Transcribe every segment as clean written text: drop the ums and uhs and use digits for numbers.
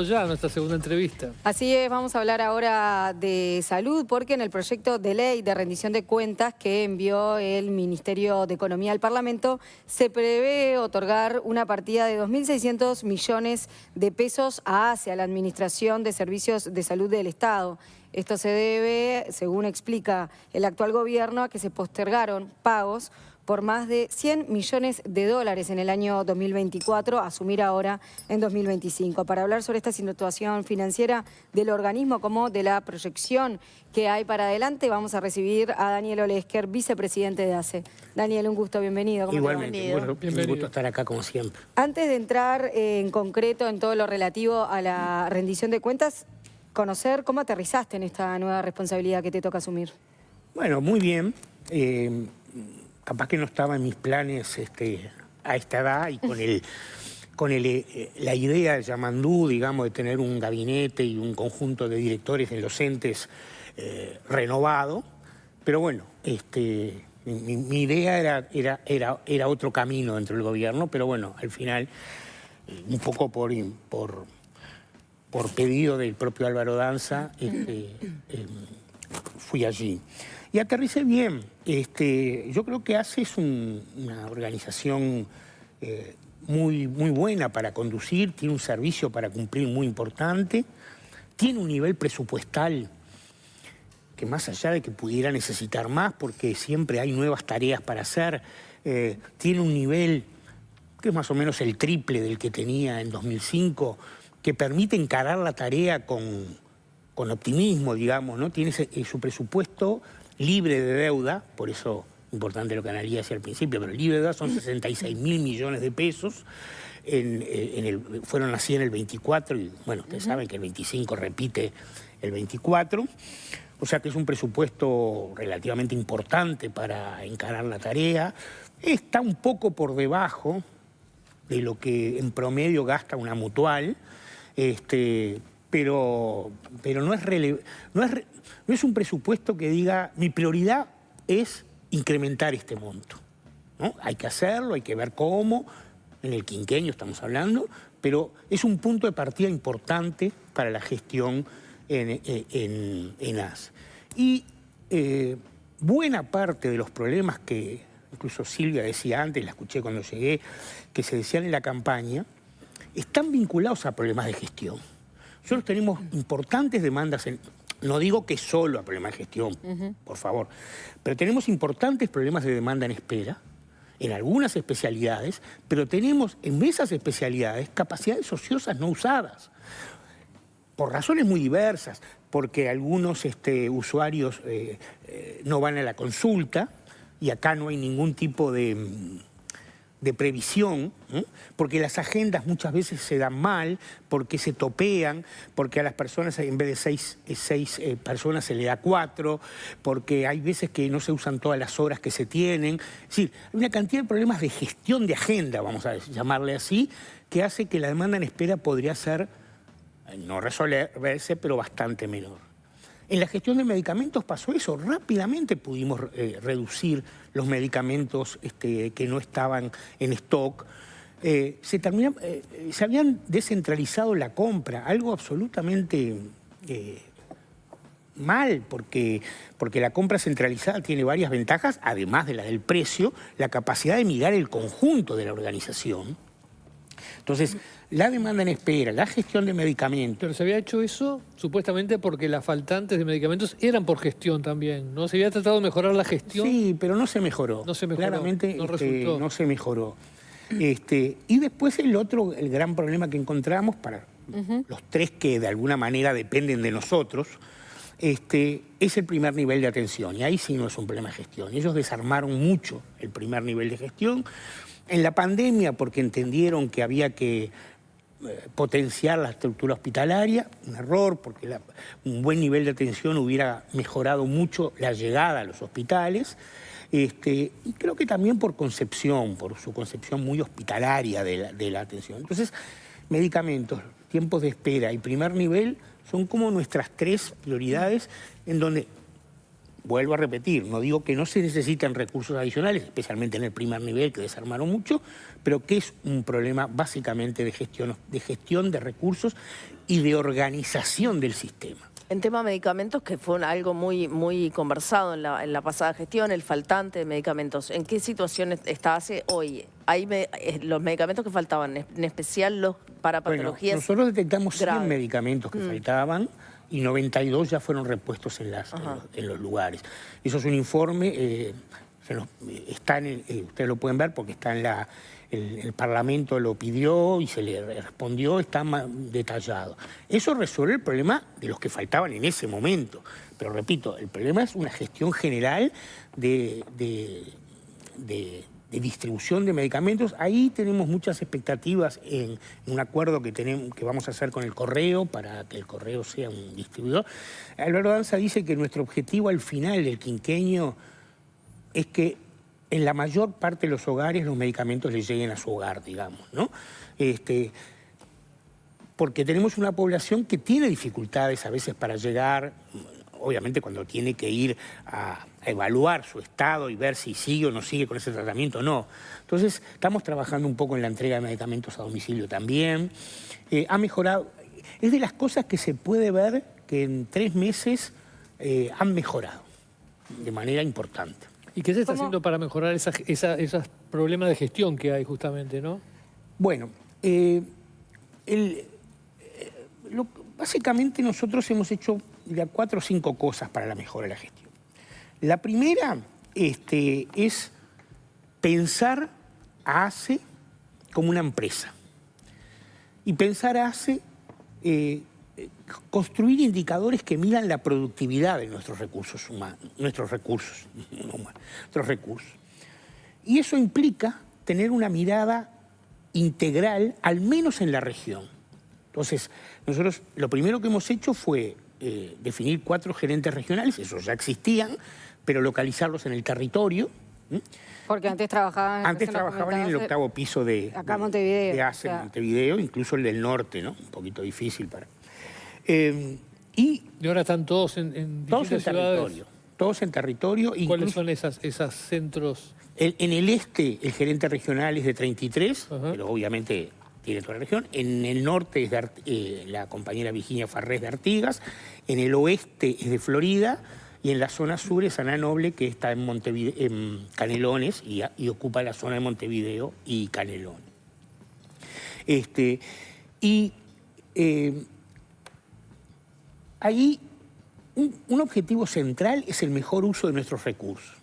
Ya nuestra segunda entrevista. Así es, vamos a hablar ahora de salud, porque en el proyecto de ley de rendición de cuentas que envió el Ministerio de Economía al Parlamento se prevé otorgar una partida de 2.600 millones de pesos hacia la Administración de Servicios de Salud del Estado. Esto se debe, según explica el actual gobierno, a que se postergaron pagos por más de 100 millones de dólares en el año 2024, a asumir ahora en 2025. Para hablar sobre esta situación financiera del organismo como de la proyección que hay para adelante, vamos a recibir a Daniel Olesker, vicepresidente de ACE. Daniel, un gusto, bienvenido. ¿Cómo Igualmente, bueno, bienvenido. un gusto estar acá como siempre. Antes de entrar en concreto en todo lo relativo a la rendición de cuentas, conocer cómo aterrizaste en esta nueva responsabilidad que te toca asumir. Bueno, muy bien. Capaz que no estaba en mis planes a esta edad y con la idea de Yamandú, digamos, de tener un gabinete y un conjunto de directores en los entes renovado. Pero bueno, mi idea era otro camino dentro del gobierno, pero bueno, al final, un poco por pedido del propio Álvaro Danza, fui allí. Y aterricé bien. Yo creo que ACE es una organización muy buena para conducir, tiene un servicio para cumplir muy importante, tiene un nivel presupuestal que más allá de que pudiera necesitar más, porque siempre hay nuevas tareas para hacer, tiene un nivel que es más o menos el triple del que tenía en 2005, que permite encarar la tarea con optimismo, digamos, ¿no? Tiene su presupuesto libre de deuda, por eso importante lo que analicé hacia el principio, pero libre de deuda son 66.000 millones de pesos, fueron así en el 24 y bueno, ustedes saben que el 25 repite el 24, o sea que es un presupuesto relativamente importante para encarar la tarea, está un poco por debajo de lo que en promedio gasta una mutual, pero no es un presupuesto que diga mi prioridad es incrementar este monto, ¿no? Hay que hacerlo, hay que ver cómo, en el quinquenio estamos hablando, pero es un punto de partida importante para la gestión en ACE. Y buena parte de los problemas que incluso Silvia decía antes, la escuché cuando llegué, que se decían en la campaña, están vinculados a problemas de gestión. Nosotros tenemos importantes demandas, no digo que solo a problemas de gestión, por favor, pero tenemos importantes problemas de demanda en espera, en algunas especialidades, pero tenemos en esas especialidades capacidades ociosas no usadas, por razones muy diversas, porque algunos usuarios no van a la consulta, y acá no hay ningún tipo de previsión, ¿eh? Porque las agendas muchas veces se dan mal, porque se topean, porque a las personas en vez de seis personas se le da 4, porque hay veces que no se usan todas las horas que se tienen. Es decir, hay una cantidad de problemas de gestión de agenda, vamos a llamarle así, que hace que la demanda en espera podría ser, no resolverse, pero bastante menor. En la gestión de medicamentos pasó eso, rápidamente pudimos reducir los medicamentos que no estaban en stock. Se habían descentralizado la compra, algo absolutamente mal, porque la compra centralizada tiene varias ventajas, además de la del precio, la capacidad de mirar el conjunto de la organización. Entonces, la demanda en espera, la gestión de medicamentos... Pero se había hecho eso supuestamente porque las faltantes de medicamentos eran por gestión también, ¿no? Se había tratado de mejorar la gestión. Sí, pero no se mejoró. No se mejoró. Claramente no resultó. No se mejoró. Y después el gran problema que encontramos para los tres que de alguna manera dependen de nosotros, es el primer nivel de atención. Y ahí sí no es un problema de gestión. Ellos desarmaron mucho el primer nivel de gestión. En la pandemia, porque entendieron que había que potenciar la estructura hospitalaria, un error, porque un buen nivel de atención hubiera mejorado mucho la llegada a los hospitales, y creo que también por su concepción muy hospitalaria de la atención. Entonces, medicamentos, tiempos de espera y primer nivel son como nuestras tres prioridades, en donde vuelvo a repetir, no digo que no se necesiten recursos adicionales, especialmente en el primer nivel, que desarmaron mucho, pero que es un problema básicamente de gestión de recursos y de organización del sistema. En tema de medicamentos, que fue algo muy conversado en la pasada gestión, el faltante de medicamentos, ¿en qué situación está hace hoy? ¿Hay los medicamentos que faltaban, en especial los para patologías? Bueno, nosotros detectamos 100 graves. medicamentos que faltaban y 92 ya fueron repuestos en los lugares. Eso es un informe, ustedes lo pueden ver porque está en el Parlamento lo pidió y se le respondió, está más detallado. Eso resuelve el problema de los que faltaban en ese momento. Pero repito, el problema es una gestión general de distribución de medicamentos. Ahí tenemos muchas expectativas en un acuerdo que vamos a hacer con el Correo para que el Correo sea un distribuidor. Alberto Danza dice que nuestro objetivo al final del quinquenio es que en la mayor parte de los hogares los medicamentos les lleguen a su hogar, digamos, ¿no? Porque tenemos una población que tiene dificultades a veces para llegar, obviamente cuando tiene que ir a evaluar su estado y ver si sigue o no sigue con ese tratamiento, no. Entonces, estamos trabajando un poco en la entrega de medicamentos a domicilio también. Ha mejorado, es de las cosas que se puede ver que en 3 meses han mejorado de manera importante. ¿Y qué se está haciendo para mejorar esos problemas de gestión que hay justamente, no? Bueno, básicamente nosotros hemos hecho ya 4 o 5 cosas para la mejora de la gestión. La primera es pensar a ACE como una empresa. Y pensar a ACE, construir indicadores que midan la productividad de nuestros recursos humanos, nuestros recursos. Y eso implica tener una mirada integral, al menos en la región. Entonces, nosotros lo primero que hemos hecho fue definir 4 gerentes regionales, esos ya existían, pero localizarlos en el territorio. Porque antes trabajaban... Antes trabajaban en el 8º piso de Montevideo. De ACE, Montevideo, incluso el del norte, ¿no? Un poquito difícil para... Y ahora están todos en distintas ciudades. Todos en territorio. ¿Cuáles son esos centros? En el este, el gerente regional es de 33, pero obviamente tiene toda la región. En el norte es de la compañera Virginia Farrés de Artigas. En el oeste es de Florida. Y en la zona sur es Ana Noble, que está en Canelones y ocupa la zona de Montevideo y Canelones. Ahí un objetivo central es el mejor uso de nuestros recursos.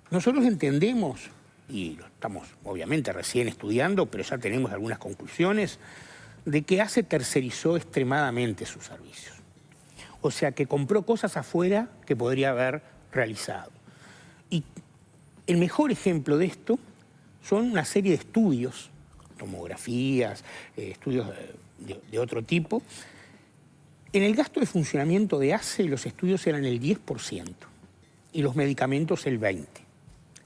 Nosotros entendemos, y lo estamos obviamente recién estudiando, pero ya tenemos algunas conclusiones, de que ACE tercerizó extremadamente sus servicios. O sea, que compró cosas afuera que podría haber realizado. Y el mejor ejemplo de esto son una serie de estudios, tomografías, estudios de otro tipo. En el gasto de funcionamiento de ACE los estudios eran el 10% y los medicamentos el 20%.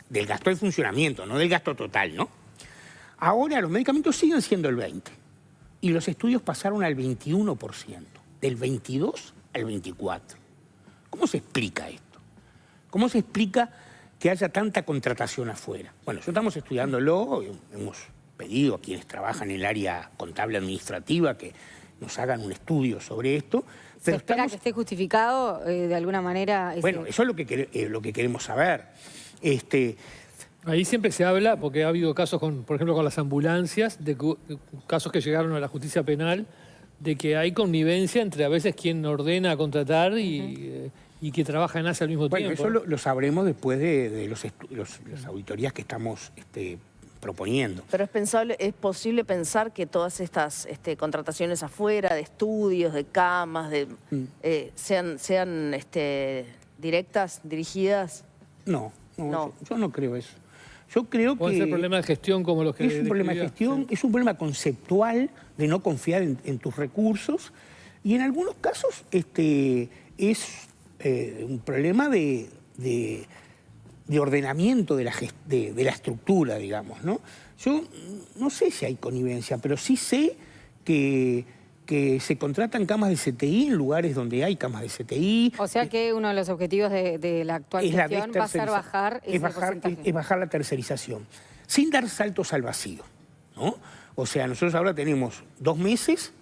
Del gasto de funcionamiento, no del gasto total, ¿no? Ahora los medicamentos siguen siendo el 20% y los estudios pasaron al 21%, del 22% al 24%. ¿Cómo se explica esto? ¿Cómo se explica que haya tanta contratación afuera? Bueno, nosotros estamos estudiándolo, hemos pedido a quienes trabajan en el área contable administrativa que nos hagan un estudio sobre esto. ¿Se espera que esté justificado de alguna manera? Bueno, eso es lo que queremos saber. Ahí siempre se habla, porque ha habido casos, por ejemplo, con las ambulancias, de casos que llegaron a la justicia penal, de que hay connivencia entre a veces quien ordena contratar y que trabaja en ACE al mismo tiempo. Bueno, eso lo sabremos después de las auditorías que estamos proponiendo. Pero es posible pensar que todas estas contrataciones afuera, de estudios, de camas, sean directas, dirigidas. No. Yo no creo eso. Yo creo que... Puede ser problema de gestión como los que... Es un problema de gestión, sí. Es un problema conceptual de no confiar en tus recursos y en algunos casos es un problema de ordenamiento de la estructura, digamos, ¿no? Yo no sé si hay connivencia, pero sí sé que que se contratan camas de CTI en lugares donde hay camas de CTI. O sea que uno de los objetivos de la actual gestión va a ser bajar ese porcentaje. Es bajar la tercerización, sin dar saltos al vacío, ¿no? O sea, nosotros ahora tenemos 2 meses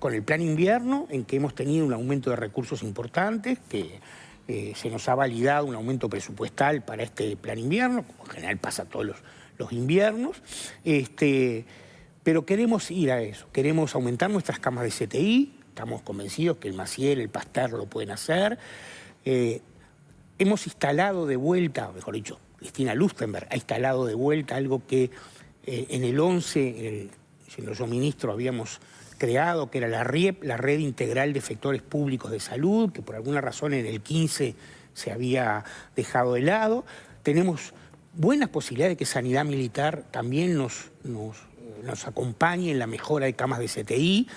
con el plan invierno en que hemos tenido un aumento de recursos importantes, que se nos ha validado un aumento presupuestal para este plan invierno, como en general pasa todos los inviernos, pero queremos ir a eso, queremos aumentar nuestras camas de CTI, estamos convencidos que el Maciel, el Pasteur lo pueden hacer. Hemos instalado de vuelta, mejor dicho, Cristina Lustenberg ha instalado de vuelta algo que en el 11, siendo yo ministro, habíamos creado, que era la RIEP, la Red Integral de Efectores Públicos de Salud, que por alguna razón en el 15 se había dejado de lado. Tenemos buenas posibilidades de que Sanidad Militar también nos acompañe en la mejora de camas de CTI,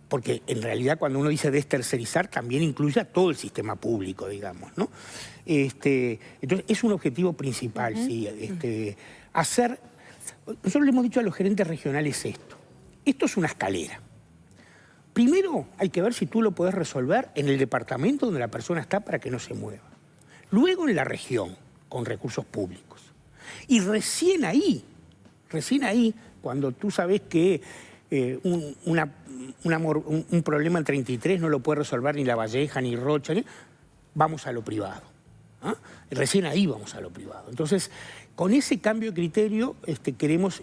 porque en realidad cuando uno dice destercerizar también incluye a todo el sistema público, digamos, ¿no? Entonces es un objetivo principal, sí, hacer... Nosotros le hemos dicho a los gerentes regionales esto. Esto es una escalera. Primero hay que ver si tú lo podés resolver en el departamento donde la persona está para que no se mueva. Luego en la región, con recursos públicos. Y recién ahí, cuando tú sabes que un problema en 33 no lo puede resolver ni La Valleja, ni Rocha, vamos a lo privado. ¿Ah? Recién ahí vamos a lo privado. Entonces, con ese cambio de criterio queremos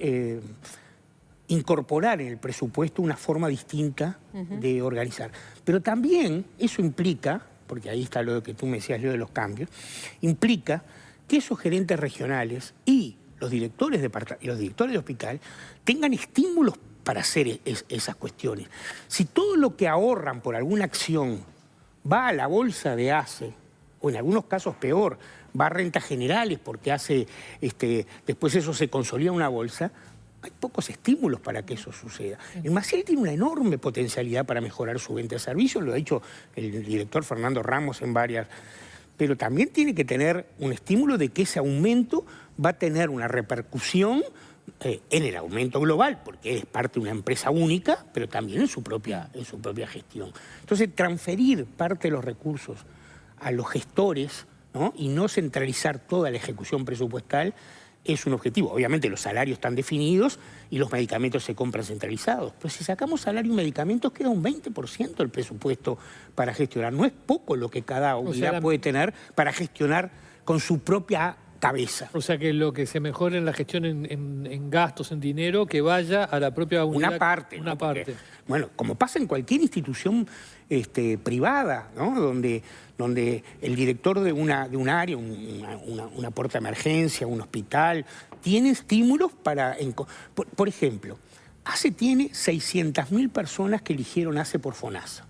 incorporar en el presupuesto una forma distinta de organizar. Pero también eso implica, porque ahí está lo que tú me decías, lo de los cambios, implica que esos gerentes regionales y los directores de hospital tengan estímulos para hacer esas cuestiones. Si todo lo que ahorran por alguna acción va a la bolsa de ACE, o en algunos casos peor, va a rentas generales porque después eso se consolida en una bolsa, hay pocos estímulos para que eso suceda. El Maciel tiene una enorme potencialidad para mejorar su venta de servicios, lo ha dicho el director Fernando Ramos en varias... Pero también tiene que tener un estímulo de que ese aumento va a tener una repercusión en el aumento global, porque es parte de una empresa única, pero también en su propia gestión. Entonces, transferir parte de los recursos a los gestores, ¿no? Y no centralizar toda la ejecución presupuestal es un objetivo. Obviamente los salarios están definidos y los medicamentos se compran centralizados. Pero si sacamos salario y medicamentos queda un 20% del presupuesto para gestionar. No es poco lo que cada unidad puede tener para gestionar con su propia cabeza. O sea que lo que se mejore en la gestión en gastos, en dinero, que vaya a la propia unidad. Una parte. Una parte. Porque, bueno, como pasa en cualquier institución privada, ¿no? Donde el director de un área, una puerta de emergencia, un hospital, tiene estímulos para... Por ejemplo, ACE tiene 600.000 personas que eligieron ACE por FONASA,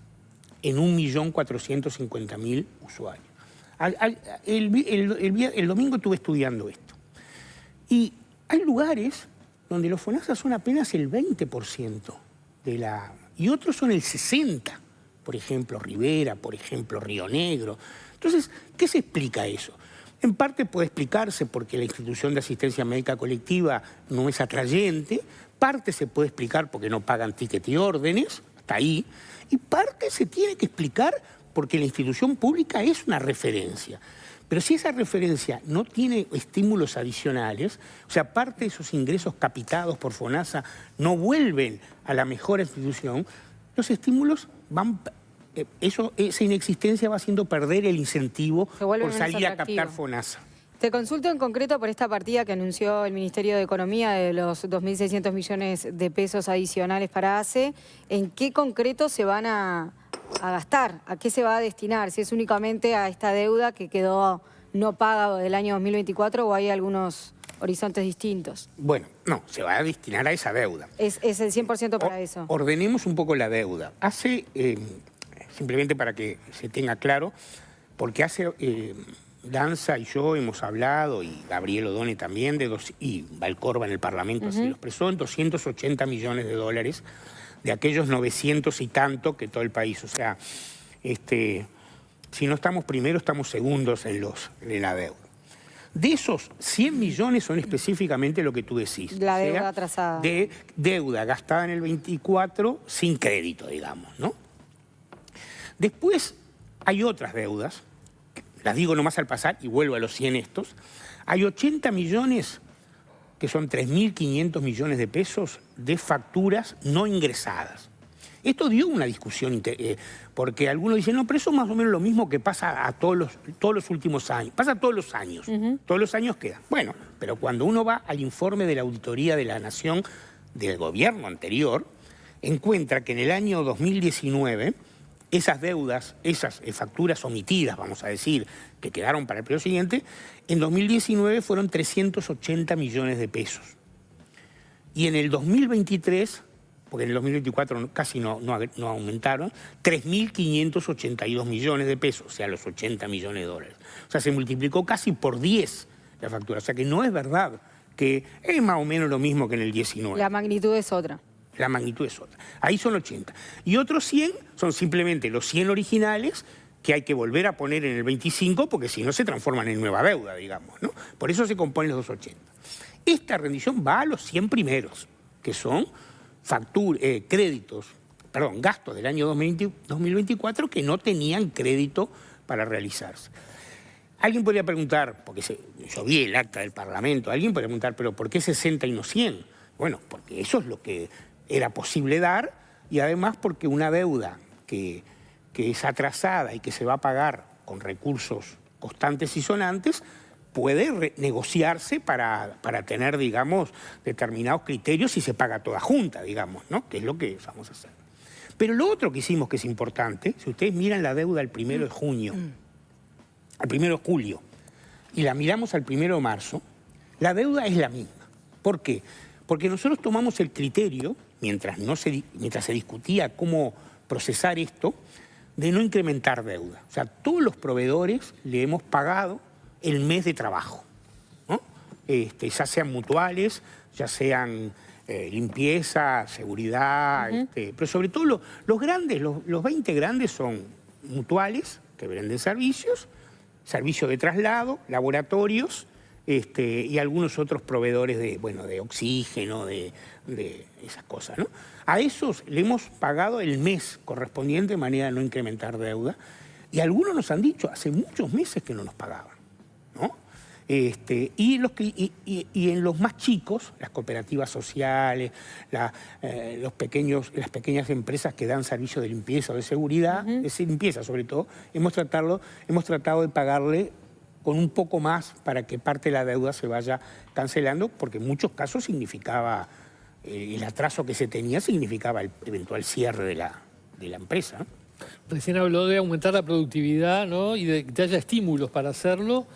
en 1.450.000 usuarios. El domingo estuve estudiando esto. Y hay lugares donde los FONASA son apenas el 20% de la... Y otros son el 60%. Por ejemplo, Rivera, por ejemplo, Río Negro. Entonces, ¿qué se explica eso? En parte puede explicarse porque la institución de asistencia médica colectiva no es atrayente, parte se puede explicar porque no pagan ticket y órdenes, hasta ahí, y parte se tiene que explicar porque la institución pública es una referencia. Pero si esa referencia no tiene estímulos adicionales, o sea, parte de esos ingresos captados por FONASA no vuelven a la mejor institución, los estímulos van... esa inexistencia va haciendo perder el incentivo por salir a captar FONASA. Te consulto en concreto por esta partida que anunció el Ministerio de Economía de los 2.600 millones de pesos adicionales para ACE. ¿En qué concreto se van a gastar? ¿A qué se va a destinar? Si es únicamente a esta deuda que quedó no paga del año 2024 o hay algunos horizontes distintos. Bueno, no, se va a destinar a esa deuda. Es el 100% para eso. Ordenemos un poco la deuda. Hace, simplemente para que se tenga claro, porque hace... Danza y yo hemos hablado, y Gabriel Odone también, y Valcorba en el Parlamento así lo expresó, en 280 millones de dólares de aquellos 900 y tanto que todo el país. O sea, si no estamos primero, estamos segundos en la deuda. De esos 100 millones son específicamente lo que tú decís. La o sea, deuda atrasada. De deuda gastada en el 24 sin crédito, digamos, ¿no? Después hay otras deudas, las digo nomás al pasar y vuelvo a los 100 estos. Hay 80 millones, que son 3.500 millones de pesos, de facturas no ingresadas. Esto dio una discusión, porque algunos dicen, no, pero eso es más o menos lo mismo que pasa a todos los últimos años. Pasa todos los años. Todos los años queda. Bueno, pero cuando uno va al informe de la Auditoría de la Nación del gobierno anterior, encuentra que en el año 2019 esas deudas, esas facturas omitidas, vamos a decir, que quedaron para el periodo siguiente, en 2019 fueron 380 millones de pesos. Y en el 2023, porque en el 2024 casi no aumentaron, 3.582 millones de pesos, o sea, los 80 millones de dólares. O sea, se multiplicó casi por 10 la factura. O sea, que no es verdad que es más o menos lo mismo que en el 19. La magnitud es otra. La magnitud es otra. Ahí son 80. Y otros 100 son simplemente los 100 originales que hay que volver a poner en el 25 porque si no se transforman en nueva deuda, digamos, ¿no? Por eso se componen los 280. Esta rendición va a los 100 primeros, que son gastos del año 2024 que no tenían crédito para realizarse. Alguien podría preguntar, porque yo vi el acta del Parlamento, alguien podría preguntar, pero ¿por qué 60 y no 100? Bueno, porque eso es lo que era posible dar y además porque una deuda que es atrasada y que se va a pagar con recursos constantes y sonantes puede negociarse para tener, digamos, determinados criterios y se paga toda junta, digamos, ¿no? Que es lo que vamos a hacer. Pero lo otro que hicimos que es importante, si ustedes miran la deuda al 1 de junio, al 1 de julio, y la miramos al 1 de marzo, la deuda es la misma. ¿Por qué? Porque nosotros tomamos el criterio, mientras se discutía cómo procesar esto, de no incrementar deuda. O sea, todos los proveedores le hemos pagado el mes de trabajo, ¿no? Ya sean mutuales, ya sean limpieza, seguridad, pero sobre todo los grandes, los 20 grandes son mutuales, que venden servicios, servicios de traslado, laboratorios, y algunos otros proveedores de oxígeno, de esas cosas, ¿no? A esos le hemos pagado el mes correspondiente de manera de no incrementar deuda, y algunos nos han dicho hace muchos meses que no nos pagaban, ¿no? Y en los más chicos, las cooperativas sociales, las pequeñas empresas que dan servicios de limpieza o de seguridad, de limpieza sobre todo, hemos tratado de pagarle con un poco más para que parte de la deuda se vaya cancelando, porque en muchos casos significaba, el atraso que se tenía significaba el eventual cierre de la empresa, ¿no? Recién habló de aumentar la productividad, ¿no? Y de que haya estímulos para hacerlo.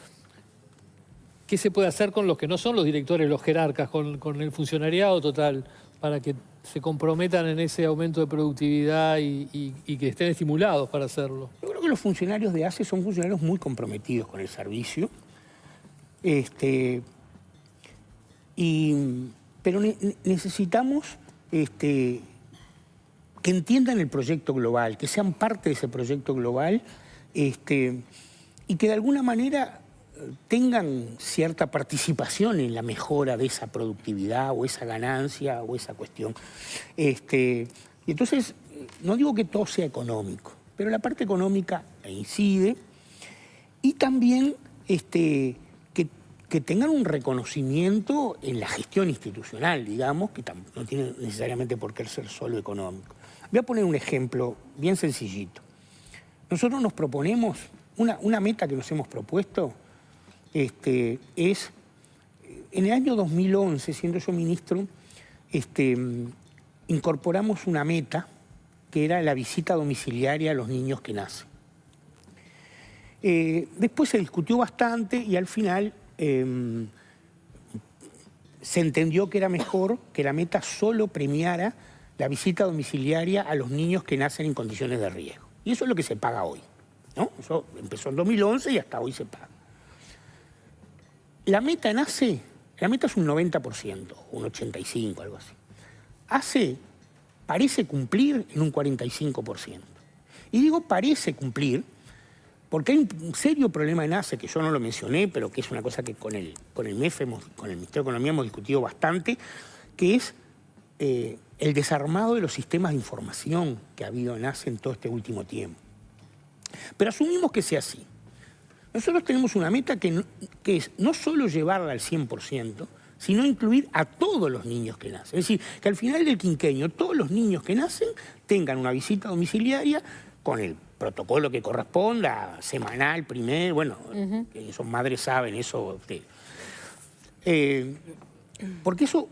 ¿Qué se puede hacer con los que no son los directores, los jerarcas, con el funcionariado total, para que se comprometan en ese aumento de productividad y que estén estimulados para hacerlo? Yo creo que los funcionarios de ACE son funcionarios muy comprometidos con el servicio, pero necesitamos que entiendan el proyecto global, que sean parte de ese proyecto global, y que de alguna manera tengan cierta participación en la mejora de esa productividad o esa ganancia o esa cuestión. Y entonces, no digo que todo sea económico, pero la parte económica incide, y también que tengan un reconocimiento en la gestión institucional, digamos, que no tiene necesariamente por qué ser solo económico. Voy a poner un ejemplo bien sencillito. Nosotros nos proponemos, una meta que nos hemos propuesto, es, en el año 2011, siendo yo ministro, incorporamos una meta que era la visita domiciliaria a los niños que nacen. Después se discutió bastante y al final se entendió que era mejor que la meta solo premiara la visita domiciliaria a los niños que nacen en condiciones de riesgo. Y eso es lo que se paga hoy, ¿no? Eso empezó en 2011 y hasta hoy se paga. La meta es un 90%, un 85%, algo así. Parece cumplir en un 45%. Y digo parece cumplir Porque hay un serio problema en ACE, que yo no lo mencioné, pero que es una cosa que con el MEF, con el Ministerio de Economía hemos discutido bastante, que es el desarmado de los sistemas de información que ha habido en ACE en todo este último tiempo. Pero asumimos que sea así. Nosotros tenemos una meta que es no solo llevarla al 100%, sino incluir a todos los niños que nacen. Es decir, que al final del quinquenio todos los niños que nacen tengan una visita domiciliaria con el protocolo que corresponda, semanal, primer, bueno, que son madres saben eso. Porque eso,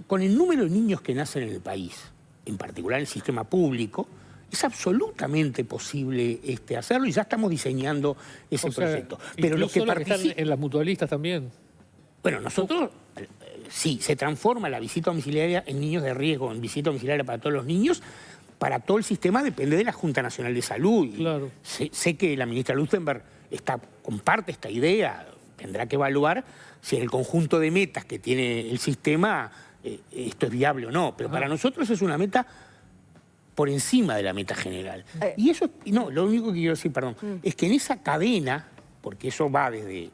con el número de niños que nacen en el país, en particular en el sistema público, es absolutamente posible hacerlo y ya estamos diseñando ese proyecto. Pero los que están en las mutualistas también. Bueno, nosotros, sí, se transforma la visita domiciliaria en niños de riesgo, en visita domiciliaria para todos los niños. Para todo el sistema depende de la Junta Nacional de Salud. Claro. Sé que la ministra Lustenberg comparte esta idea, tendrá que evaluar si en el conjunto de metas que tiene el sistema esto es viable o no. Pero para nosotros es una meta por encima de la meta general. Y eso, no, lo único que quiero decir, perdón, es que en esa cadena, porque eso va desde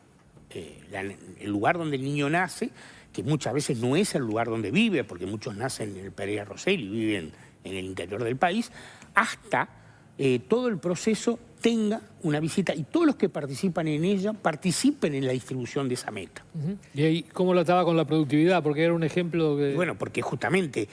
el lugar donde el niño nace, que muchas veces no es el lugar donde vive, porque muchos nacen en el Pereira Rosell y viven en el interior del país, hasta todo el proceso tenga una visita y todos los que participan en ella participen en la distribución de esa meta. ¿Y ahí cómo lo ataba con la productividad? Porque era un ejemplo de... Bueno, porque justamente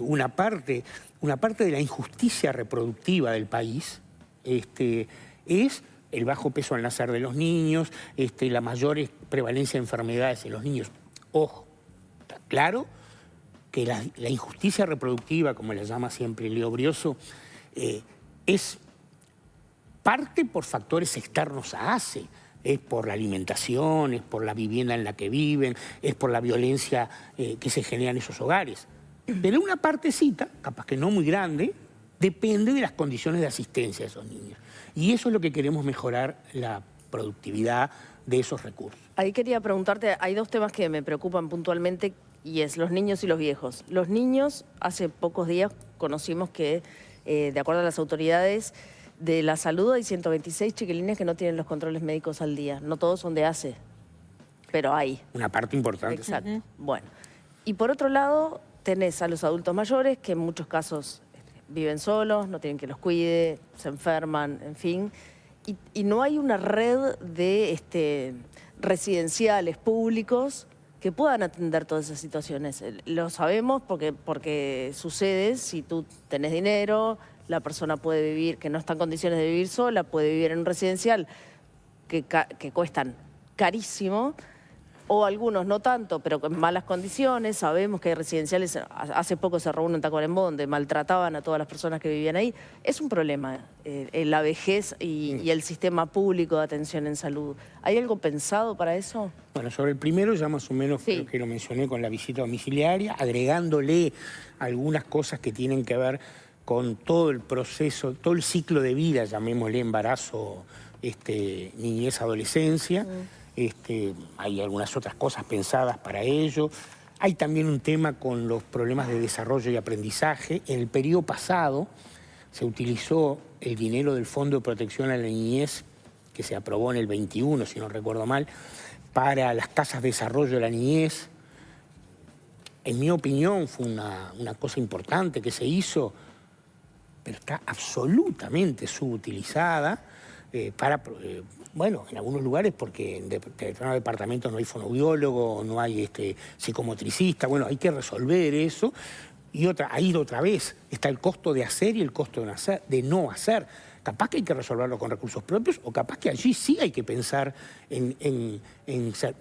una parte de la injusticia reproductiva del país es el bajo peso al nacer de los niños, la mayor prevalencia de enfermedades en los niños. Ojo, está claro que la injusticia reproductiva, como la llama siempre Leo Brioso, es parte por factores externos a ACE. Es por la alimentación, es por la vivienda en la que viven, es por la violencia que se genera en esos hogares. Pero una partecita, capaz que no muy grande, depende de las condiciones de asistencia de esos niños. Y eso es lo que queremos mejorar, la productividad de esos recursos. Ahí quería preguntarte, hay dos temas que me preocupan puntualmente y es los niños y los viejos. Los niños, hace pocos días conocimos que, de acuerdo a las autoridades de la salud, hay 126 chiquilines que no tienen los controles médicos al día. No todos son de ACE, pero hay. Una parte importante. Exacto. Bueno. Y por otro lado, tenés a los adultos mayores que en muchos casos viven solos, no tienen quien los cuide, se enferman, en fin. Y no hay una red de residenciales públicos que puedan atender todas esas situaciones. Lo sabemos porque sucede, si tú tenés dinero, la persona puede vivir, que no está en condiciones de vivir sola, puede vivir en un residencial que cuestan carísimo, o algunos no tanto, pero con malas condiciones. Sabemos que hay residenciales, hace poco se robó uno en Tacuarembó donde maltrataban a todas las personas que vivían ahí. Es un problema la vejez y el sistema público de atención en salud. ¿Hay algo pensado para eso? Bueno, sobre el primero ya más o menos creo que lo mencioné con la visita domiciliaria, agregándole algunas cosas que tienen que ver con todo el proceso, todo el ciclo de vida, llamémosle embarazo, niñez, adolescencia. Hay algunas otras cosas pensadas para ello. Hay también un tema con los problemas de desarrollo y aprendizaje. En el periodo pasado se utilizó el dinero del Fondo de Protección a la Niñez, que se aprobó en el 21, si no recuerdo mal, para las casas de desarrollo de la niñez. En mi opinión fue una cosa importante que se hizo, pero está absolutamente subutilizada bueno, en algunos lugares porque en determinados departamentos no hay fonoaudiólogo, no hay psicomotricista, bueno, hay que resolver eso. Y ahí otra vez está el costo de hacer y el costo de no hacer. Capaz que hay que resolverlo con recursos propios o capaz que allí sí hay que pensar en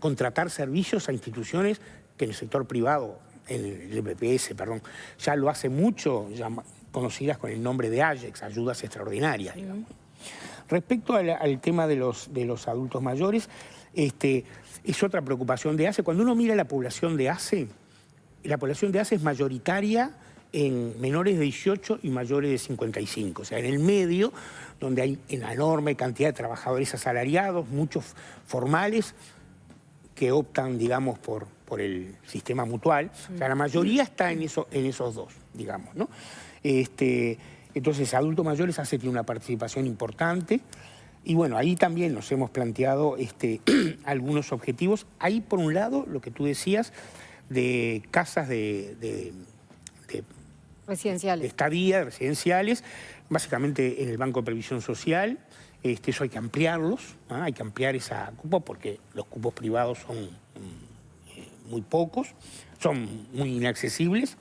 contratar servicios a instituciones que en el sector privado, en el BPS, perdón, ya lo hace mucho, ya conocidas con el nombre de AYEX, ayudas extraordinarias, digamos. Respecto al tema de los adultos mayores, es otra preocupación de ACE. Cuando uno mira la población de ACE es mayoritaria en menores de 18 y mayores de 55. O sea, en el medio, donde hay una enorme cantidad de trabajadores asalariados, muchos formales, que optan, digamos, por el sistema mutual. O sea, la mayoría está en esos dos, digamos, ¿no? Entonces, adultos mayores ACE tiene una participación importante. Y bueno, ahí también nos hemos planteado algunos objetivos. Ahí, por un lado, lo que tú decías, de casas de Residenciales. estadía, residenciales, básicamente en el Banco de Previsión Social. Eso hay que ampliarlos, hay que ampliar esa cupo porque los cupos privados son muy pocos, son muy inaccesibles.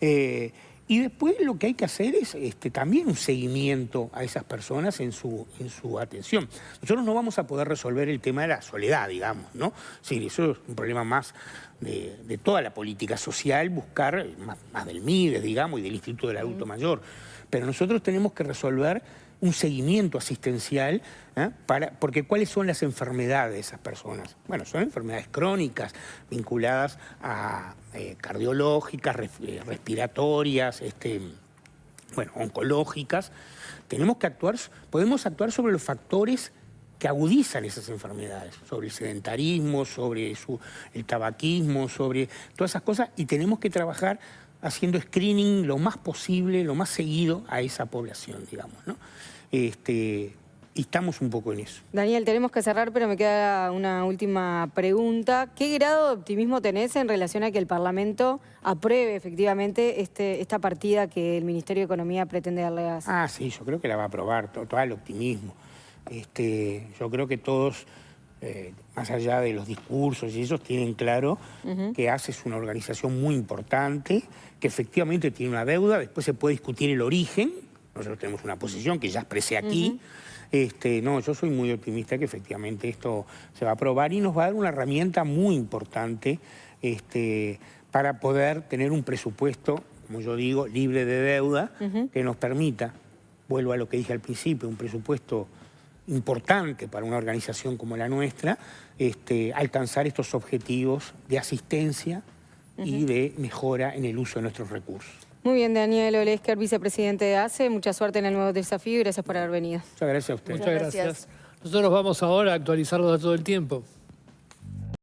Y después lo que hay que hacer es también un seguimiento a esas personas en su atención. Nosotros no vamos a poder resolver el tema de la soledad, digamos, ¿no? Sí, eso es un problema más de toda la política social, buscar más del MIDES, digamos, y del Instituto del Adulto Mayor. Pero nosotros tenemos que resolver un seguimiento asistencial, porque ¿cuáles son las enfermedades de esas personas? Bueno, son enfermedades crónicas vinculadas a cardiológicas, respiratorias, oncológicas. Tenemos que podemos actuar sobre los factores que agudizan esas enfermedades, sobre el sedentarismo, sobre el tabaquismo, sobre todas esas cosas, y tenemos que trabajar haciendo screening lo más posible, lo más seguido a esa población, digamos, ¿no? Y estamos un poco en eso. Daniel, tenemos que cerrar, pero me queda una última pregunta. ¿Qué grado de optimismo tenés en relación a que el Parlamento apruebe efectivamente esta partida que el Ministerio de Economía pretende darle a... Sí, yo creo que la va a aprobar, todo el optimismo. Yo creo que todos, más allá de los discursos y ellos tienen claro que ACE es una organización muy importante, que efectivamente tiene una deuda, después se puede discutir el origen. Nosotros tenemos una posición que ya expresé aquí. No, yo soy muy optimista que efectivamente esto se va a aprobar y nos va a dar una herramienta muy importante para poder tener un presupuesto, como yo digo, libre de deuda, que nos permita, vuelvo a lo que dije al principio, un presupuesto importante para una organización como la nuestra, alcanzar estos objetivos de asistencia y de mejora en el uso de nuestros recursos. Muy bien, Daniel Olesker, vicepresidente de ACE. Mucha suerte en el nuevo desafío y gracias por haber venido. Muchas gracias a ustedes. Muchas gracias. Nosotros vamos ahora a actualizar los datos del tiempo.